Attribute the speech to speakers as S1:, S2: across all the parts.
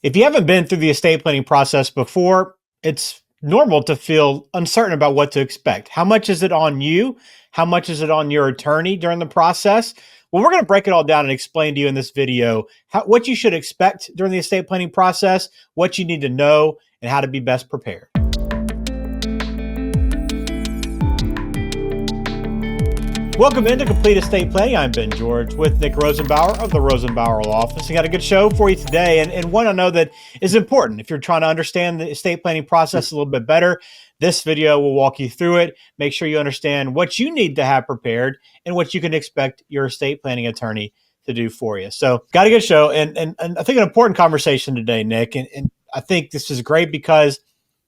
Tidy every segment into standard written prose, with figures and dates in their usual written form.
S1: If you haven't been through the estate planning process before, it's normal to feel uncertain about what to expect. How much is it on you? How much is it on your attorney during the process? Well, we're going to break it all down and explain to you in this video what you should expect during the estate planning process, what you need to know, and how to be best prepared. Welcome into Complete Estate Planning. I'm Ben George with Nick Rosenbauer of the Rosenbauer Law Office. We got a good show for you today, and one I know that is important. If you're trying to understand the estate planning process a little bit better, this video will walk you through it. Make sure you understand what you need to have prepared and what you can expect your estate planning attorney to do for you. So got a good show, and I think an important conversation today, Nick, and I think this is great because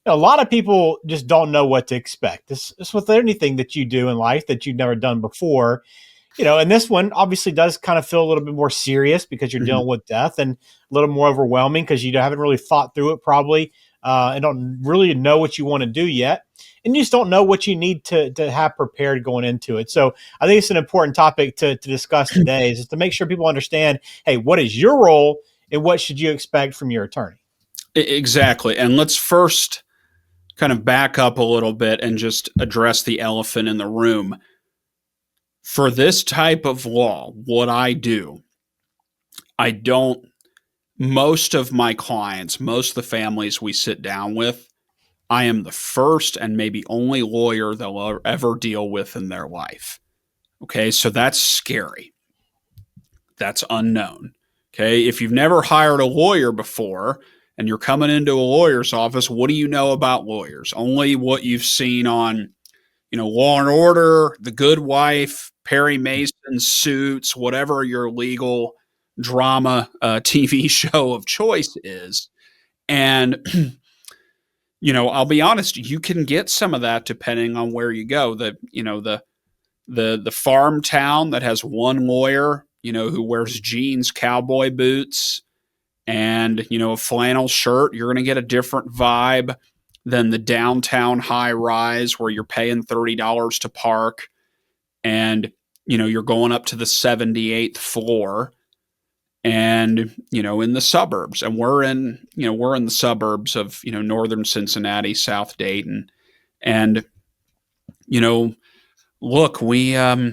S1: a lot of people just don't know what to expect. This with anything that you do in life that you've never done before, and this one obviously does kind of feel a little bit more serious because you're dealing with death, and a little more overwhelming because you haven't really thought through it probably, and don't really know what you want to do yet. And you just don't know what you need to have prepared going into it. So I think it's an important topic to discuss today, is to make sure people understand, hey, what is your role and what should you expect from your attorney?
S2: Exactly. And let's first kind of back up a little bit and just address the elephant in the room. For this type of law, what I do, most of my clients, most of the families we sit down with, I am the first and maybe only lawyer they'll ever deal with in their life. Okay, so that's scary. That's unknown. Okay, if you've never hired a lawyer before, and you're coming into a lawyer's office, what do you know about lawyers? Only what you've seen on, Law and Order, The Good Wife, Perry Mason, Suits, whatever your legal drama TV show of choice is. And, I'll be honest, you can get some of that depending on where you go. The farm town that has one lawyer, who wears jeans, cowboy boots, and, a flannel shirt, you're going to get a different vibe than the downtown high rise where you're paying $30 to park and, you're going up to the 78th floor and, in the suburbs. And we're in the suburbs of, northern Cincinnati, South Dayton. And, look, we are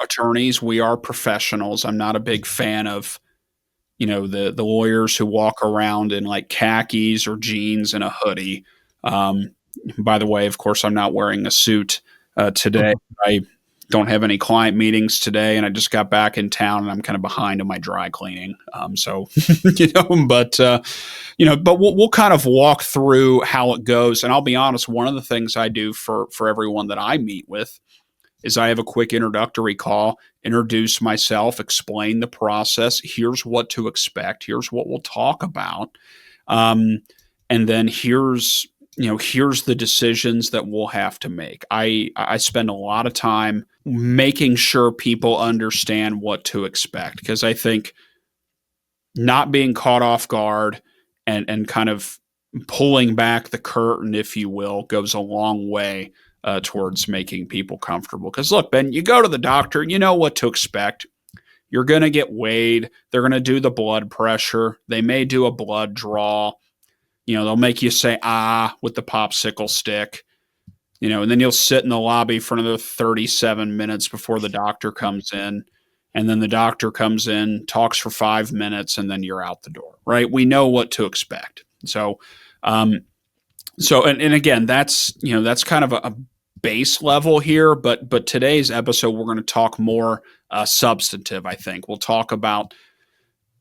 S2: attorneys, we are professionals. I'm not a big fan of the lawyers who walk around in like khakis or jeans and a hoodie. By the way, of course, I'm not wearing a suit today. I don't have any client meetings today, and I just got back in town, and I'm kind of behind on my dry cleaning. But we'll kind of walk through how it goes. And I'll be honest, one of the things I do for everyone that I meet with is I have a quick introductory call, introduce myself, explain the process. Here's what to expect. Here's what we'll talk about. And then here's the decisions that we'll have to make. I spend a lot of time making sure people understand what to expect, because I think not being caught off guard and kind of pulling back the curtain, if you will, goes a long way towards making people comfortable. Because look, Ben, you go to the doctor, you know what to expect. You're going to get weighed. They're going to do the blood pressure. They may do a blood draw. They'll make you say, with the popsicle stick, and then you'll sit in the lobby for another 37 minutes before the doctor comes in. And then the doctor comes in, talks for 5 minutes, and then you're out the door, right? We know what to expect. So again, that's kind of a base level here, but today's episode, we're going to talk more substantive. I think we'll talk about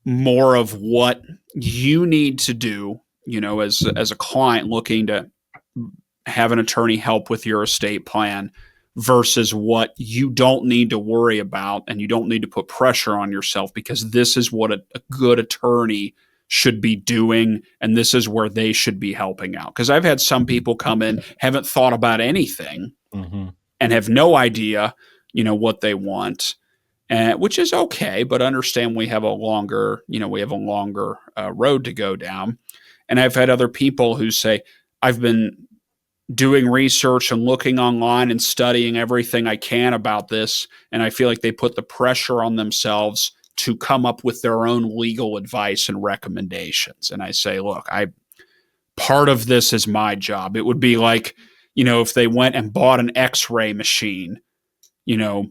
S2: more of what you need to do, as a client looking to have an attorney help with your estate plan, versus what you don't need to worry about and you don't need to put pressure on yourself, because this is what a good attorney should be doing, and this is where they should be helping out. Because I've had some people come in, haven't thought about anything, and have no idea, what they want, which is okay, but understand we have a longer road to go down. And I've had other people who say, I've been doing research and looking online and studying everything I can about this, and I feel like they put the pressure on themselves to come up with their own legal advice and recommendations. And I say, look, part of this is my job. It would be like, if they went and bought an x-ray machine,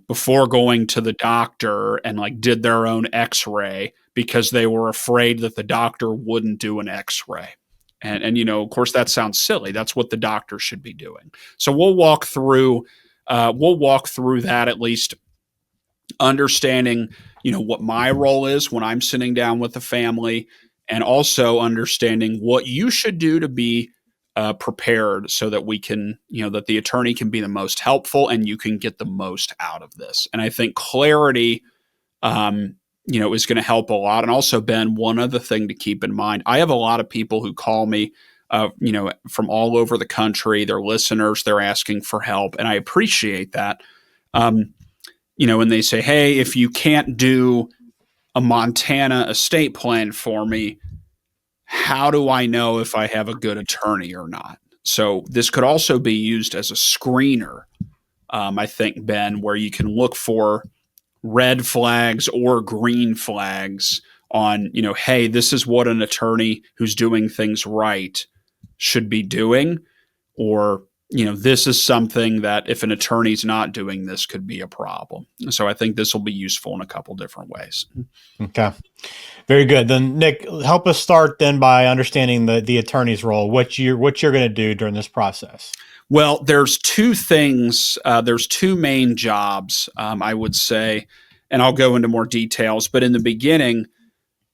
S2: before going to the doctor and like did their own x-ray because they were afraid that the doctor wouldn't do an x-ray. And of course that sounds silly. That's what the doctor should be doing. So we'll walk through that, at least understanding, what my role is when I'm sitting down with the family, and also understanding what you should do to be prepared so that we can, that the attorney can be the most helpful and you can get the most out of this. And I think clarity, is going to help a lot. And also, Ben, one other thing to keep in mind, I have a lot of people who call me, from all over the country. They're listeners, they're asking for help. And I appreciate that. And they say, hey, if you can't do a Montana estate plan for me, how do I know if I have a good attorney or not? So this could also be used as a screener, I think, Ben, where you can look for red flags or green flags on, hey, this is what an attorney who's doing things right should be doing. Or, this is something that if an attorney's not doing this could be a problem. So I think this will be useful in a couple different ways.
S1: Okay. Very good. Then Nick, help us start then by understanding the attorney's role, what you're going to do during this process.
S2: Well, there's two things. There's two main jobs, I would say, and I'll go into more details. But in the beginning,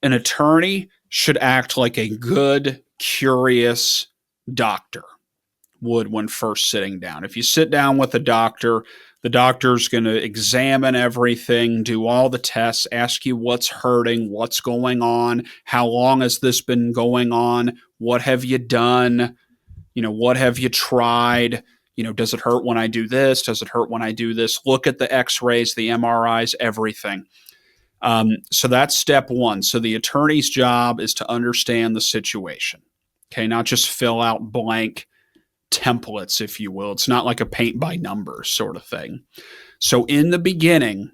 S2: an attorney should act like a good, curious doctor would when first sitting down. If you sit down with the doctor's going to examine everything, do all the tests, ask you what's hurting, what's going on, how long has this been going on, what have you done, what have you tried, does it hurt when I do this, does it hurt when I do this, look at the x-rays, the MRIs, everything. So that's step one. So the attorney's job is to understand the situation, okay, not just fill out blank templates, if you will. It's not like a paint by numbers sort of thing. So in the beginning,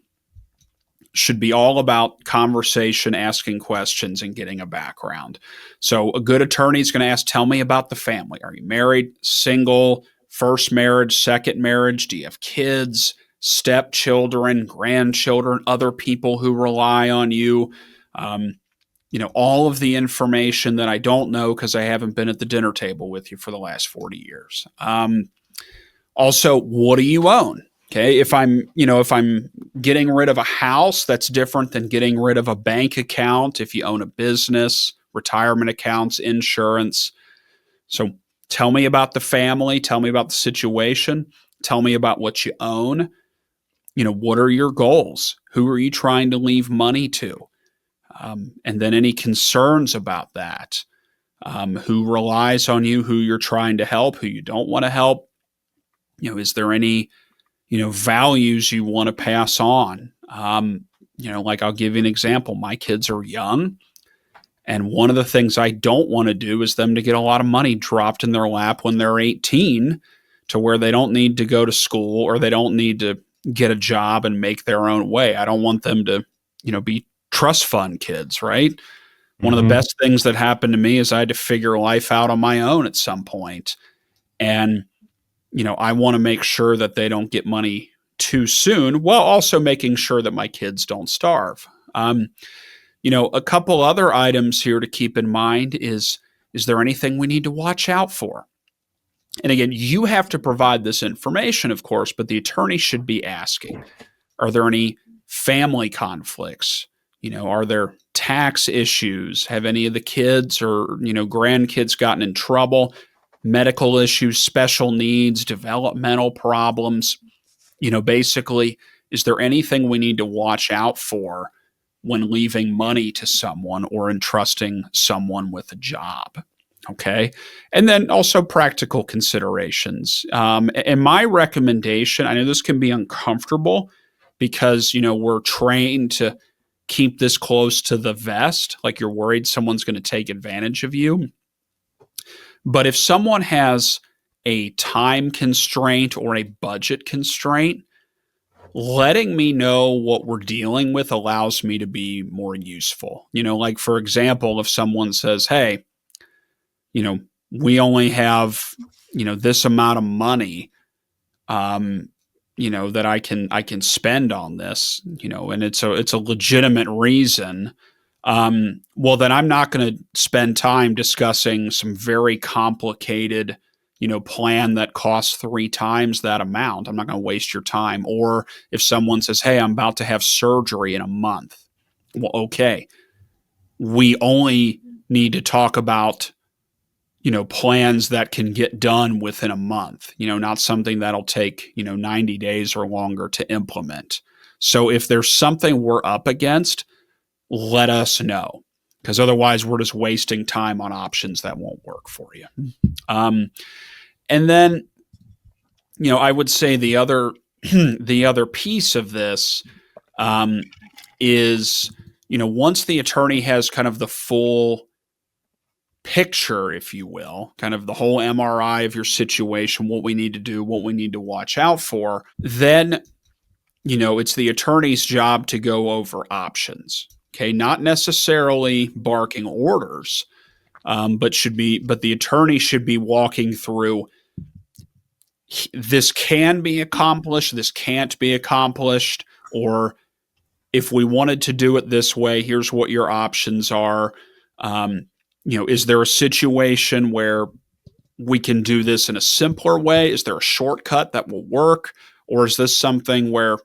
S2: should be all about conversation, asking questions, and getting a background. So a good attorney is going to ask, tell me about the family. Are you married, single, first marriage, second marriage? Do you have kids, stepchildren, grandchildren, other people who rely on you? All of the information that I don't know because I haven't been at the dinner table with you for the last 40 years. Also, what do you own? Okay, if I'm getting rid of a house, that's different than getting rid of a bank account. If you own a business, retirement accounts, insurance. So tell me about the family. Tell me about the situation. Tell me about what you own. What are your goals? Who are you trying to leave money to? And then any concerns about that, who relies on you, who you're trying to help, who you don't want to help. Is there any, values you want to pass on? Like I'll give you an example. My kids are young. And one of the things I don't want to do is them to get a lot of money dropped in their lap when they're 18 to where they don't need to go to school or they don't need to get a job and make their own way. I don't want them to, be trust fund kids, right? One of the best things that happened to me is I had to figure life out on my own at some point. And, I want to make sure that they don't get money too soon, while also making sure that my kids don't starve. A couple other items here to keep in mind is there anything we need to watch out for? And again, you have to provide this information, of course, but the attorney should be asking, are there any family conflicts? Are there tax issues? Have any of the kids or, grandkids gotten in trouble? Medical issues, special needs, developmental problems? Basically, is there anything we need to watch out for when leaving money to someone or entrusting someone with a job? Okay. And then also practical considerations. And my recommendation, I know this can be uncomfortable because, we're trained to keep this close to the vest, like you're worried someone's going to take advantage of you. But if someone has a time constraint or a budget constraint, letting me know what we're dealing with allows me to be more useful. Like for example, if someone says, hey, you know, we only have, this amount of money, um, that I can spend on this, and it's a legitimate reason. Well, then I'm not going to spend time discussing some very complicated, plan that costs three times that amount. I'm not going to waste your time. Or if someone says, hey, I'm about to have surgery in a month. Well, okay. We only need to talk about, plans that can get done within a month, not something that'll take, 90 days or longer to implement. So if there's something we're up against, let us know, because otherwise we're just wasting time on options that won't work for you. Um, and then, I would say the other the other piece of this um, is, once the attorney has kind of the full picture, if you will, kind of the whole MRI of your situation, what we need to do, what we need to watch out for, then, it's the attorney's job to go over options. Okay, not necessarily barking orders, but the attorney should be walking through, this can be accomplished, this can't be accomplished, or if we wanted to do it this way, here's what your options are. Um, is there a situation where we can do this in a simpler way? Is there a shortcut that will work? Or is this something where,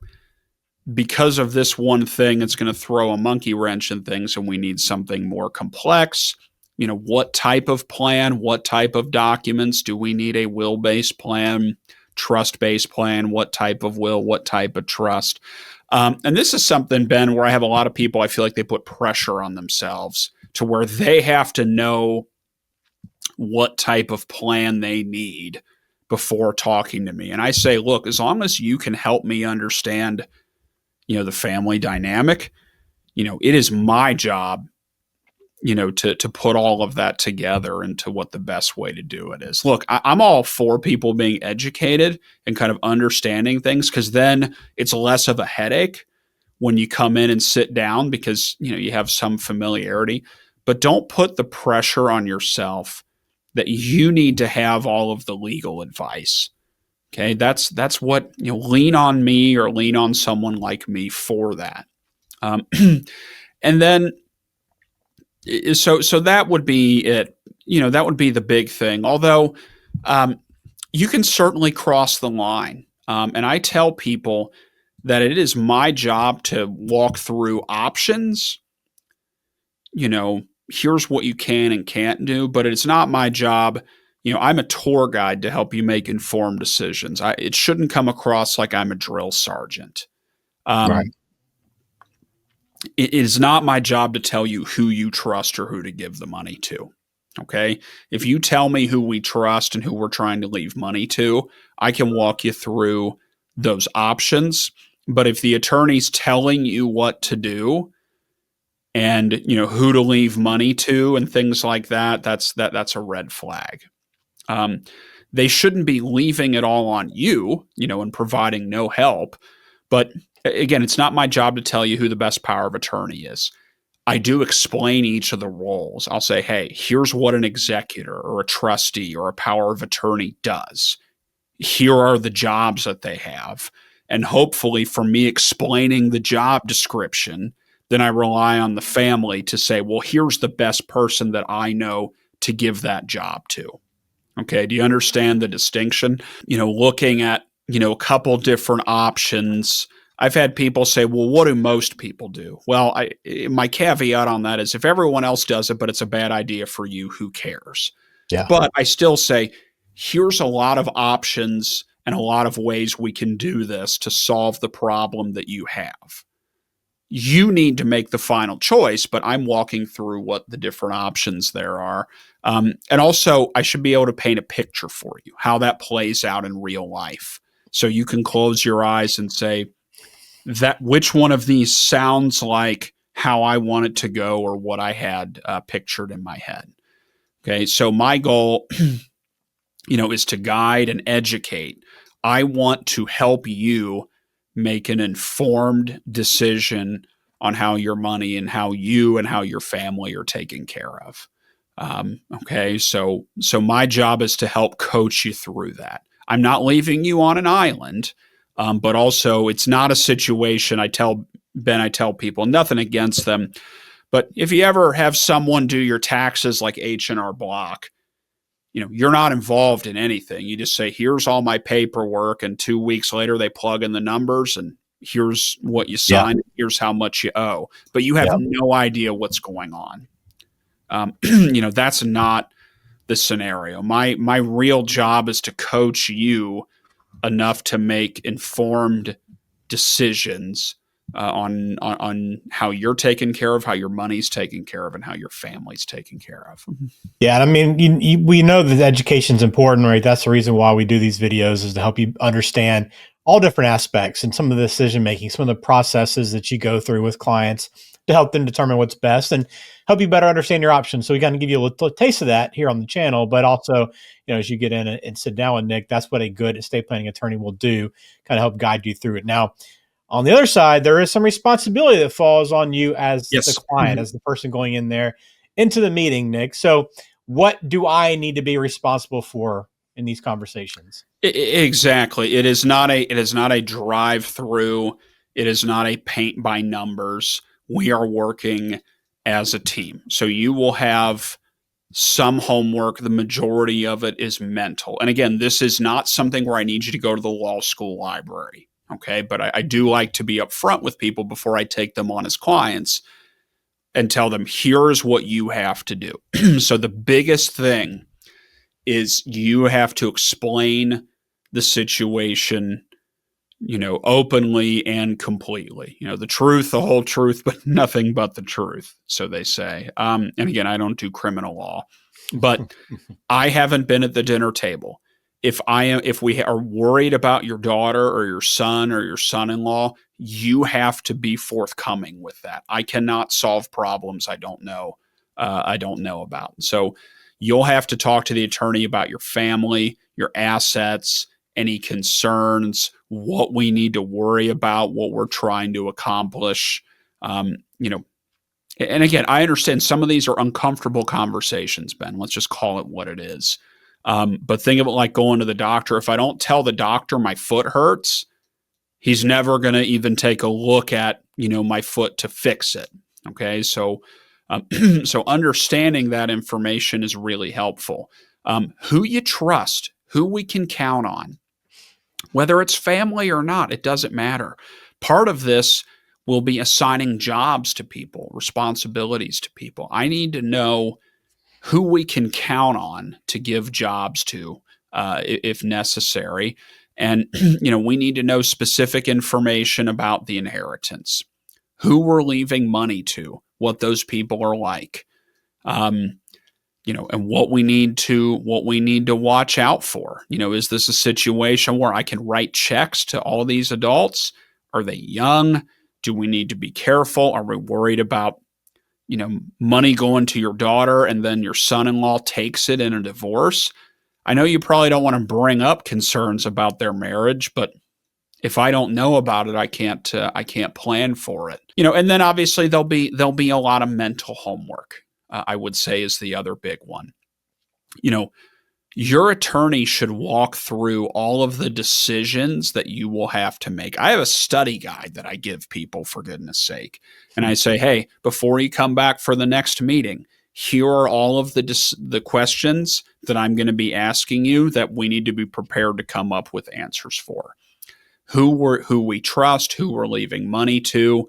S2: because of this one thing, it's going to throw a monkey wrench in things and we need something more complex? What type of plan, what type of documents? Do we need a will-based plan, trust-based plan? What type of will, what type of trust? And this is something, Ben, where I have a lot of people, I feel like they put pressure on themselves to where they have to know what type of plan they need before talking to me. And I say, look, as long as you can help me understand, the family dynamic, it is my job, to put all of that together into what the best way to do it is. Look, I'm all for people being educated and kind of understanding things, because then it's less of a headache when you come in and sit down, because, you have some familiarity. But don't put the pressure on yourself that you need to have all of the legal advice. Okay, that's what, lean on me or lean on someone like me for that. Um, and then so that would be it. That would be the big thing. Although you can certainly cross the line, and I tell people that it is my job to walk through options. Here's what you can and can't do, but it's not my job. I'm a tour guide to help you make informed decisions. It shouldn't come across like I'm a drill sergeant.
S1: Right.
S2: Um, it is not my job to tell you who you trust or who to give the money to. Okay. If you tell me who we trust and who we're trying to leave money to, I can walk you through those options. But if the attorney's telling you what to do and, who to leave money to and things like that, that's a red flag. Um, they shouldn't be leaving it all on you, and providing no help. But again, it's not my job to tell you who the best power of attorney is. I do explain each of the roles. I'll say, hey, here's what an executor or a trustee or a power of attorney does. Here are the jobs that they have. And hopefully, for me explaining the job description, then I rely on the family to say, well, here's the best person that I know to give that job to. Okay, do you understand the distinction? Looking at, a couple different options. I've had people say, well, what do most people do? Well, my caveat on that is, if everyone else does it, but it's a bad idea for you, who cares?
S1: Yeah.
S2: But I still say, here's a lot of options and a lot of ways we can do this to solve the problem that you have. You need to make the final choice, but I'm walking through what the different options there are. And also, I should be able to paint a picture for you, how that plays out in real life. So you can close your eyes and say, that which one of these sounds like how I want it to go or what I had pictured in my head. Okay, so my goal, is to guide and educate. I want to help you make an informed decision on how your money and how you and how your family are taken care of. Okay, so my job is to help coach you through that. I'm not leaving you on an island, but also it's not a situation. I tell people nothing against them, but if you ever have someone do your taxes like H&R Block, you're not involved in anything. You just say, here's all my paperwork. And 2 weeks later, they plug in the numbers and here's what you
S1: Yeah.
S2: signed. Here's how much you owe. But you have
S1: Yeah.
S2: no idea what's going on. That's not the scenario. My real job is to coach you enough to make informed decisions on how you're taken care of, how your money's taken care of, and how your family's taken care of.
S1: Yeah, I mean, we know that education is important, right? That's the reason why we do these videos, is to help you understand all different aspects and some of the decision making, some of the processes that you go through with clients to help them determine what's best and help you better understand your options. So we kind of give you a little taste of that here on the channel, but also, as you get in and sit down with Nick, that's what a good estate planning attorney will do, kind of help guide you through it. Now, on the other side, there is some responsibility that falls on you as the
S2: Yes.
S1: client, as the person going in there into the meeting, Nick. So what do I need to be responsible for in these conversations?
S2: Exactly. It is not a drive through. It is not a paint by numbers. We are working as a team. So you will have some homework. The majority of it is mental. And again, this is not something where I need you to go to the law school library. Okay. But I do like to be upfront with people before I take them on as clients and tell them, here's what you have to do. So the biggest thing is you have to explain the situation, openly and completely. The truth, the whole truth, but nothing but the truth, so they say. And again, I don't do criminal law, but I haven't been at the dinner table. If we are worried about your daughter or your son or your son-in-law, you have to be forthcoming with that. I cannot solve problems I don't know. I don't know about. So you'll have to talk to the attorney about your family, your assets, any concerns, what we need to worry about, what we're trying to accomplish. And again, I understand some of these are uncomfortable conversations, Ben. Let's just call it what it is. But think of it like going to the doctor. If I don't tell the doctor my foot hurts, he's never going to even take a look at, my foot to fix it. Okay. So, so understanding that information is really helpful. Who you trust, who we can count on, whether it's family or not, it doesn't matter. Part of this will be assigning jobs to people, responsibilities to people. I need to know who we can count on to give jobs to, if necessary. And, we need to know specific information about the inheritance, who we're leaving money to, what those people are like, and what we need to watch out for. Is this a situation where I can write checks to all these adults? Are they young? Do we need to be careful? Are we worried about money going to your daughter and then your son-in-law takes it in a divorce? I know you probably don't want to bring up concerns about their marriage, but if I don't know about it, I can't plan for it. And then obviously there'll be a lot of mental homework. I would say is the other big one. Your attorney should walk through all of the decisions that you will have to make. I have a study guide that I give people, for goodness sake. And I say, hey, before you come back for the next meeting, here are all of the questions that I'm going to be asking you that we need to be prepared to come up with answers for. Who we trust, who we're leaving money to,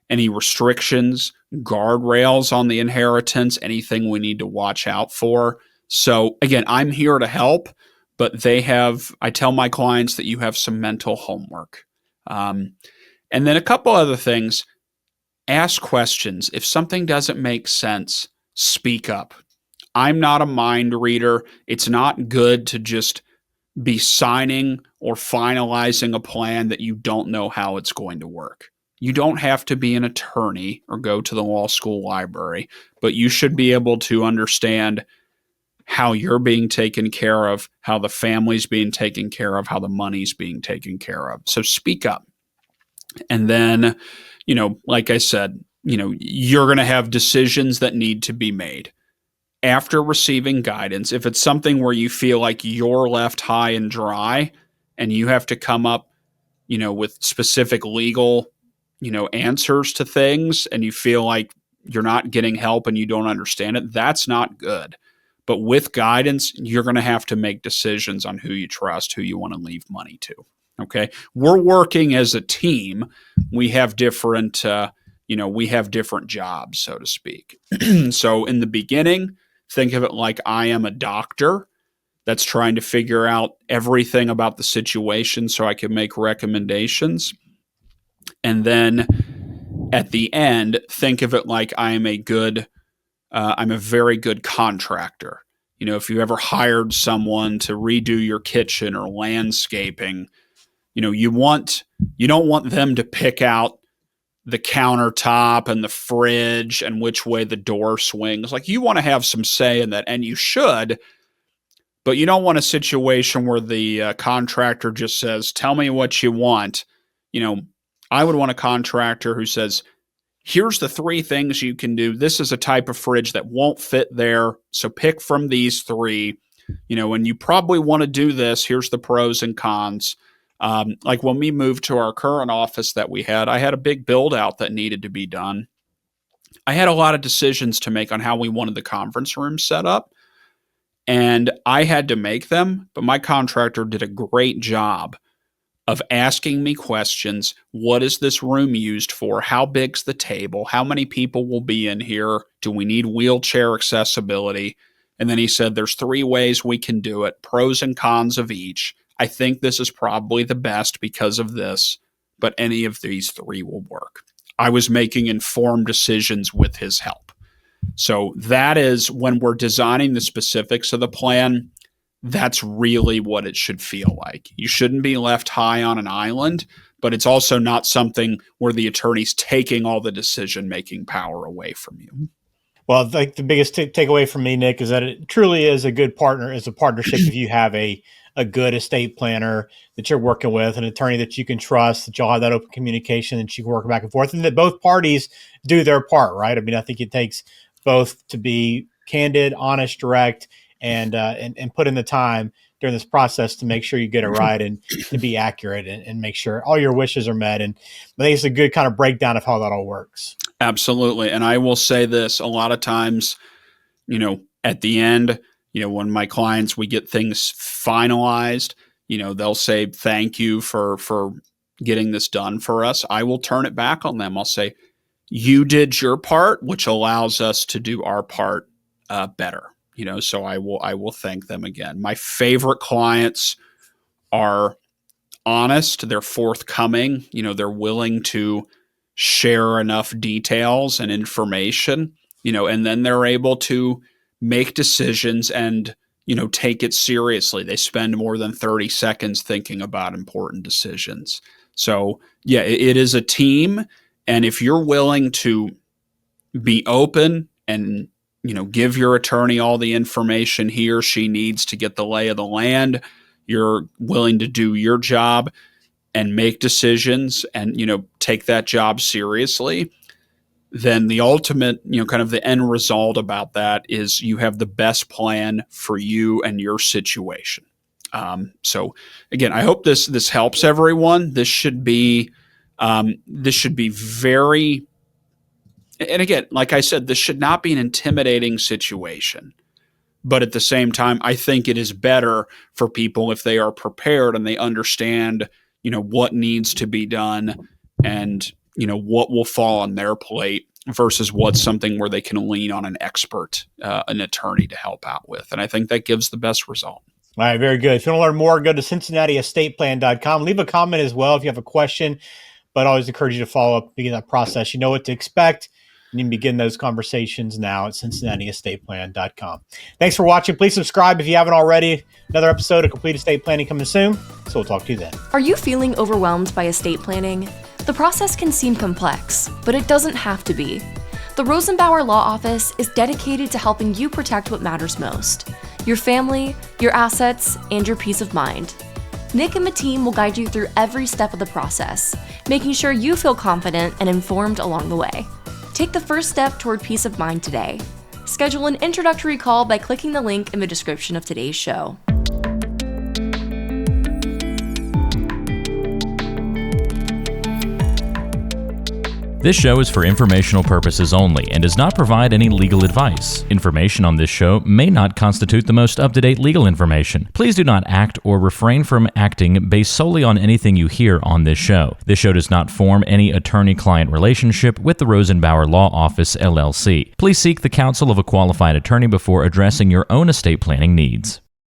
S2: any restrictions, guardrails on the inheritance, anything we need to watch out for. So again, I'm here to help, but I tell my clients that you have some mental homework. And then a couple other things, ask questions. If something doesn't make sense, speak up. I'm not a mind reader. It's not good to just be signing or finalizing a plan that you don't know how it's going to work. You don't have to be an attorney or go to the law school library, but you should be able to understand how you're being taken care of, how the family's being taken care of, how the money's being taken care of. So speak up. And then, like I said, you're going to have decisions that need to be made after receiving guidance. If it's something where you feel like you're left high and dry and you have to come up, with specific legal, answers to things, and you feel like you're not getting help and you don't understand it, that's not good. But with guidance, you're going to have to make decisions on who you trust, who you want to leave money to. Okay. We're working as a team. We have different, we have different jobs, so to speak. So in the beginning, think of it like I am a doctor that's trying to figure out everything about the situation so I can make recommendations. And then at the end, think of it like I'm a very good contractor. If you ever hired someone to redo your kitchen or landscaping, you don't want them to pick out the countertop and the fridge and which way the door swings. Like, you want to have some say in that, and you should, but you don't want a situation where the contractor just says, "Tell me what you want." I would want a contractor who says, "Here's the 3 things you can do. This is a type of fridge that won't fit there, so pick from these 3. And you probably want to do this. Here's the pros and cons." Like when we moved to our current office that we had, I had a big build out that needed to be done. I had a lot of decisions to make on how we wanted the conference room set up, and I had to make them, but my contractor did a great job of asking me questions. What is this room used for? How big's the table? How many people will be in here? Do we need wheelchair accessibility? And then he said, there's 3 ways we can do it, pros and cons of each. I think this is probably the best because of this, but any of these 3 will work. I was making informed decisions with his help. So that is when we're designing the specifics of the plan. That's really what it should feel like. You shouldn't be left high on an island, but it's also not something where the attorney's taking all the decision-making power away from you.
S1: Well, like the biggest takeaway from me, Nick, is that it truly is a good partner, is a partnership if you have a good estate planner that you're working with, an attorney that you can trust, that you'll have that open communication, that you can work back and forth, and that both parties do their part, right? I mean, I think it takes both to be candid, honest, direct, and put in the time during this process to make sure you get it right and to be accurate and make sure all your wishes are met. And I think it's a good kind of breakdown of how that all works.
S2: Absolutely. And I will say this, a lot of times, at the end, when my clients, we get things finalized, they'll say, "Thank you for getting this done for us." I will turn it back on them. I'll say, "You did your part, which allows us to do our part better." So I will thank them again. My favorite clients are honest. They're forthcoming. They're willing to share enough details and information, and then they're able to make decisions and, take it seriously. They spend more than 30 seconds thinking about important decisions. So yeah, it is a team. And if you're willing to be open and, give your attorney all the information he or she needs to get the lay of the land, you're willing to do your job and make decisions and, take that job seriously, then the ultimate, kind of the end result about that is you have the best plan for you and your situation. So again, I hope this helps everyone. This should be very, and again, like I said, this should not be an intimidating situation. But at the same time, I think it is better for people if they are prepared and they understand, what needs to be done and, what will fall on their plate versus what's something where they can lean on an expert, an attorney to help out with. And I think that gives the best result.
S1: All right, very good. If you want to learn more, go to CincinnatiEstatePlan.com. Leave a comment as well if you have a question, but I always encourage you to follow up, begin that process. You know what to expect. And you can begin those conversations now at CincinnatiEstatePlan.com. Thanks for watching. Please subscribe if you haven't already. Another episode of Complete Estate Planning coming soon, so we'll talk to you then.
S3: Are you feeling overwhelmed by estate planning? The process can seem complex, but it doesn't have to be. The Rosenbauer Law Office is dedicated to helping you protect what matters most: your family, your assets, and your peace of mind. Nick and the team will guide you through every step of the process, making sure you feel confident and informed along the way. Take the first step toward peace of mind today. Schedule an introductory call by clicking the link in the description of today's show.
S4: This show is for informational purposes only and does not provide any legal advice. Information on this show may not constitute the most up-to-date legal information. Please do not act or refrain from acting based solely on anything you hear on this show. This show does not form any attorney-client relationship with the Rosenbauer Law Office, LLC. Please seek the counsel of a qualified attorney before addressing your own estate planning needs.